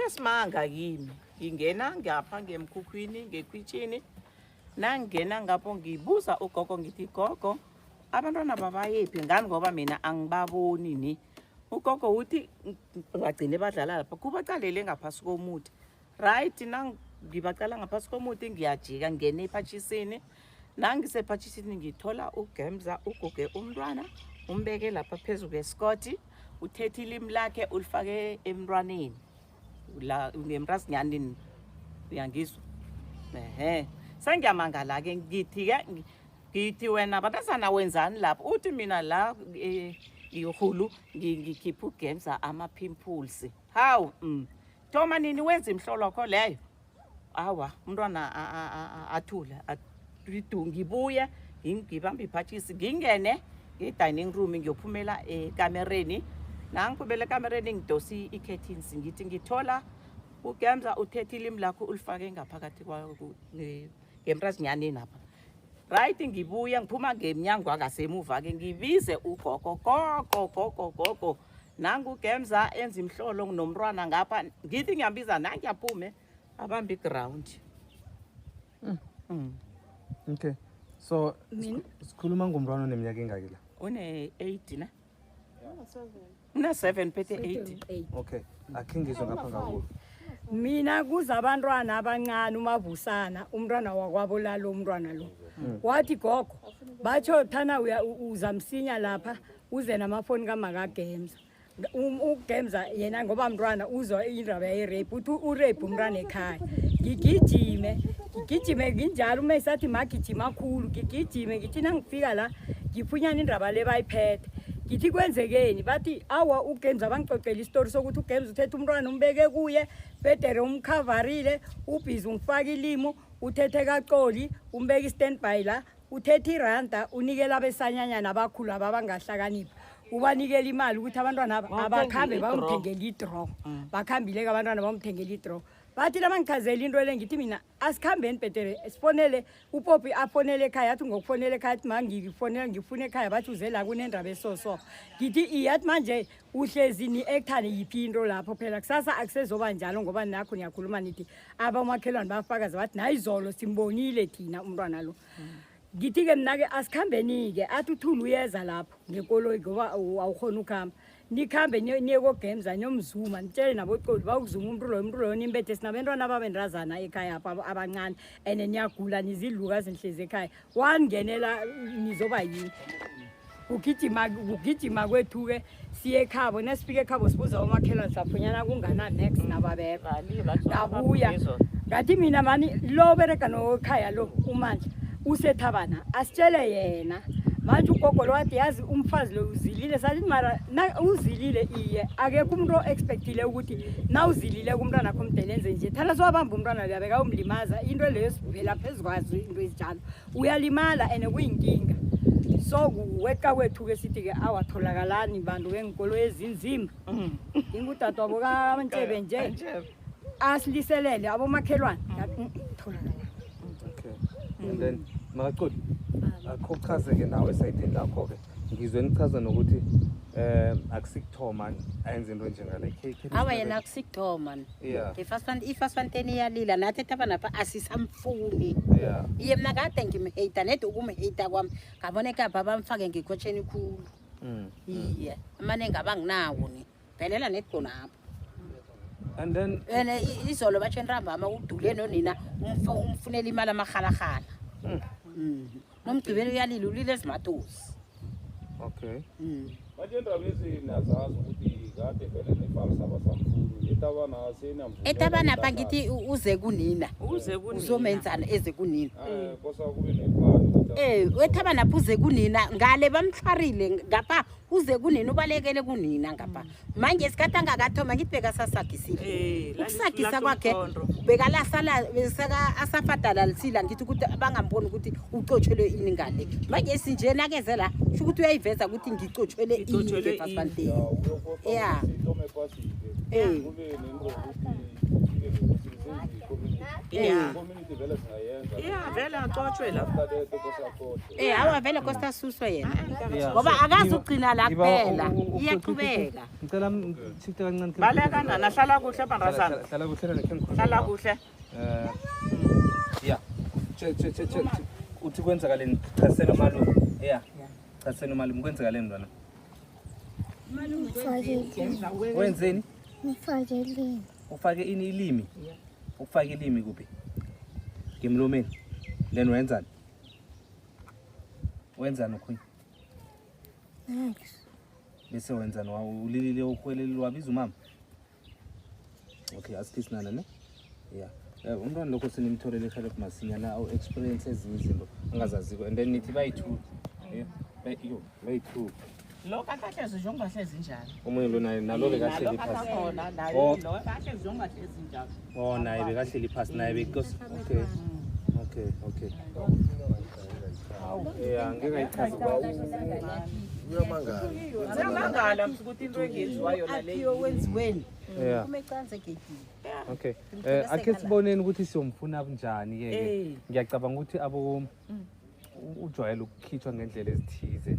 kunesimanga kimi ngingena ngapha ngemkhukhwini ngekwitshini nangena ngapho ngibuza ugogo ngithi gogo abantwana babayephi ngani ngoba mina angibaboni ni ugogo uthi bagcine badlala lapha kubaqalele ngaphasi komuthi right ngibaqala ngaphasi komuthi ngiyajika ngene ephatshisini nangisephatshisini ngithola uGemza ugoge umntwana umbeke lapha phezulu kwesikoti uthethe ilimi lakhe ulifake emntwaneni la ngemrasinyani uyangizwa sengiyamangala ke ngithi wena bantazana wenzani lapho uthi mina la ihulu ngikhipha uGemza ama-pimples hawu thoma nini wenza imhlolo kho leyo awa umntwana athula ngibuye ngibamba iphathisi ngingene nge-dining room ngiyophumela ekamereni nangiphumela ekamereni ngidosi i-curtains ngithi ngithola uGemza uthethe ilimi lakho ulifake ngaphakathi ngemrasinyani napha right ngibuya ngiphuma ngemnyango wangasemuva-ke ngibize ugogo gogo nangu uGemza enza imhlolo nomntwana ngapha ngithi ngiyambiza nangiyaphume abamba iground Okay, so sikhuluma ngomntwana oneminyaka engaki la? Une-8 ne? Una-7 phethe 8. Okay, akhe ngizwe ngapha ngakulo. Mina kuza abantwana abancane umavusana umntwana wakwabo lalo umntwana lo wathi gogo batsho thana uzamsinya lapha uze namafoni kamakaGemza uGemza yena ngoba mntwana uzwa indaba ye-rape uthi u-rape umntwana ekhaya ngigijime nginjalo umesathi magijima khulu ngigijime ngithi nangifika la ngiphunyana indaba le bayiphethe ngithi kwenzekeni bathi awa uGemza bangicocela isitori sokuthi uGemza uthethe umntwana umbeke kuye bedere umkhavarile ubhizi ungifaka ilimo uthethe kacoli umbeke i-standby la uthethe iranda unikela abesanyanyana abakhulu abangahlakaniphi ubanikela imali ukuthi abantwana abakhambe bayomthengela i-draw bakhambile-ke abantwana bayomthengela i-draw bathi la bangichazela into le ngithi mina asikhambeni bhetere sifonele uPopi afonele ekhaya athi ngokufonela ekhaya athi ngifuna ekhaya bathi uze la kunendaba esoso ngithi iyathi manje uhlezi ni-ektane yiphi into lapho phela kusasa akusezoba njalo ngoba nakho niyakhuluma nithi abamakhelwane bafakazi bathi nayizolo simbonile thina umntwana lo ngithi-ke mna-ke asikhambeni-ke athi uthula uyeza lapho ngekoloyi ngoba awukhona ukuhamba nikhambe niye koGemza niyomzuma nitshele nabocoli bawukuzuma umuntu loyo nimbethe sinabentwana ababenrazana ekhaya apha abancane and niyagula nizidluka zinhlezi ekhaya wangenela nizoba yini ugijima kwethu-ke siye ekhabo nesifika ekhabo sibuza omakhelwane saphunyana kungana next nababeba ngabuya ngathi mina mani lo bereka nokhaya lo umandla usethabana asitshele yena manje ugogo lo wathi yazi umfazi lo uzilile sathi mara uzilile iye akekho umuntu o-expectile ukuthi na uzilile kumntwana akho mdelenze nje thana sowabamba umntwana lo abeka umlimaza into leyo sivela phezu kwazo into ezinjalo uyalimala and kuyinkinga so kuweqa kwethu-ke sithi-ke awatholakalani bantu benkolo ezinzima ingudade wabo kaMntshebe nje asiliselele abomakhelwane tholakala. And then makaqoli akho chazeke nawe esayidini lakho-ke ngizwe nichaza nokuthi akusikuthoma ayenza into njengale awa yena akusikuthoma ifasfanteni iyalila nathi ethabanapha asisamfuni iye mna kade ngimheyita nede ukumheyita kwami ngabona ekapha bamfake ngekhotsheni khulu iye amanenge abanginawo ni phelela nedi khonapho and then izolo batsho entambama udule nonina umfunela imali amarhalakhala nomgqibelo uyalila ulile ezimatosi okay manje indaba ezinazazi ukuthi kade vele nebhalisa abasamfuni etabana senamvumo etabanapha ngithi uze kunina uzomenzana eze kunina kosa kube neplan wethabanapha uze kunina ngale bamhlwarile ngapha uze kunina ubalekele kunina ngapha manje isikhathi angakathoma ngithi bekasasagisile ukusagisa kwakhe bekalasala asafadalalisile ngithi ukuthi bangamboni ukuthi ucotshelwe ini ngale manje sinjenakeze la sho ukuthi uyayiveza ukuthi ngicotshelwe ini ngefasfanteni Yeah. community vele singayenza Yeah, vele axotshwe la. kadete kosakhohle hawa vele kosta suswe yena Yeah. ngoba akazugcina la Ngiba- kuphela u- u- iyaqhubeka ngicela ngitshite kancane Baleka nana hlala kuhle bandazana. hlala kuhle nakhe ngikhuluma Hlala kuhle. yeah uthi kwenzakaleni chasisela umalume yeah chasisela umalume kwenzakaleni lona wenzeni Ngifakele ufake ini ilimi ufake ilimi kuphi ngimlumeni then wenzani ukhunye next. bese wenzani ulilile ukhwelele wabiza umama okay asikisinana ne yeah umntwana lokho sinimtholele help masinyana au experience ezinye izinto angazaziko and then nithi bayi-2 yeah bayi-2 Lo kahle zijonga hlezi njalo. omunye lo naye nalo bekahleli phasi Khona Oh. naye lo kahle zijonga hlezi njalo. naye bekahleli phasi naye because okay yeah ngeke ngayichaza Uyamangala ukuthi into engenziwa yona le. aphiwe wenziweni yeah umecanze gegile okay akhe siboneni ukuthi siyomfuna bunjani ke ngiyacabanga ukuthi ujwayele ukukhitshwa ngendlela ezithize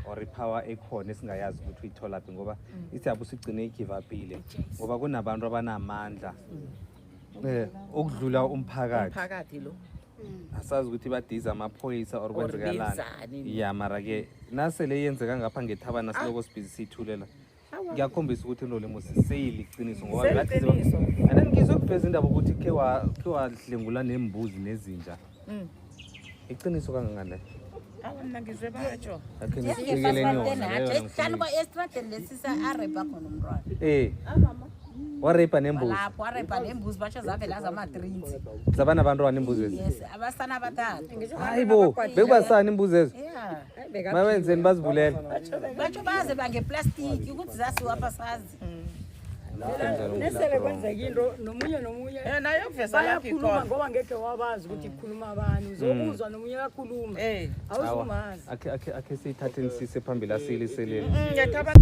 or ipower ekhona esingayazi ukuthi uyithola phi ngoba isiyabu sigcine igive upile ngoba kunabantu abanamandla okudlula umphakathi Phakathi lo. asazi ukuthi badiza amaphoyisa or kwenzekalani ya mara ke nasele yenzeka ngapha ngethabana siloko sibhizi siyithulela ngiyakhombisa ukuthi into lemo siseyili iqiniso ngoba Iqiniso. and then ngizokuveza indaba ukuthi khe wadlengula nembuzi nezinja iqiniso kangangani Awu mina ngizwe batsho. akhe ngisikele yona esihlanu estradeni lesisa arepa khona umntwana warepa nembuzi lapho arepa nembuzi basho zavela zama-3 zabana abantwana imbuzi ezi yes abasana abathathu hayibo bekubasana imbuzi ezo ya mawenzeni bazivulela batsho baze bangeplastiki ukuthi zasiwa apha sazi nesele kwenzeka into nomunye Naye ukuveza lapha bayakhuluma ikhona. ngoba ngekhe wabazi ukuthi kukhuluma abantu uzokuzwa nomunye kakhuluma awuzumazi akhe siyithathe nisise phambili asiyiliseleni Ngiyathaba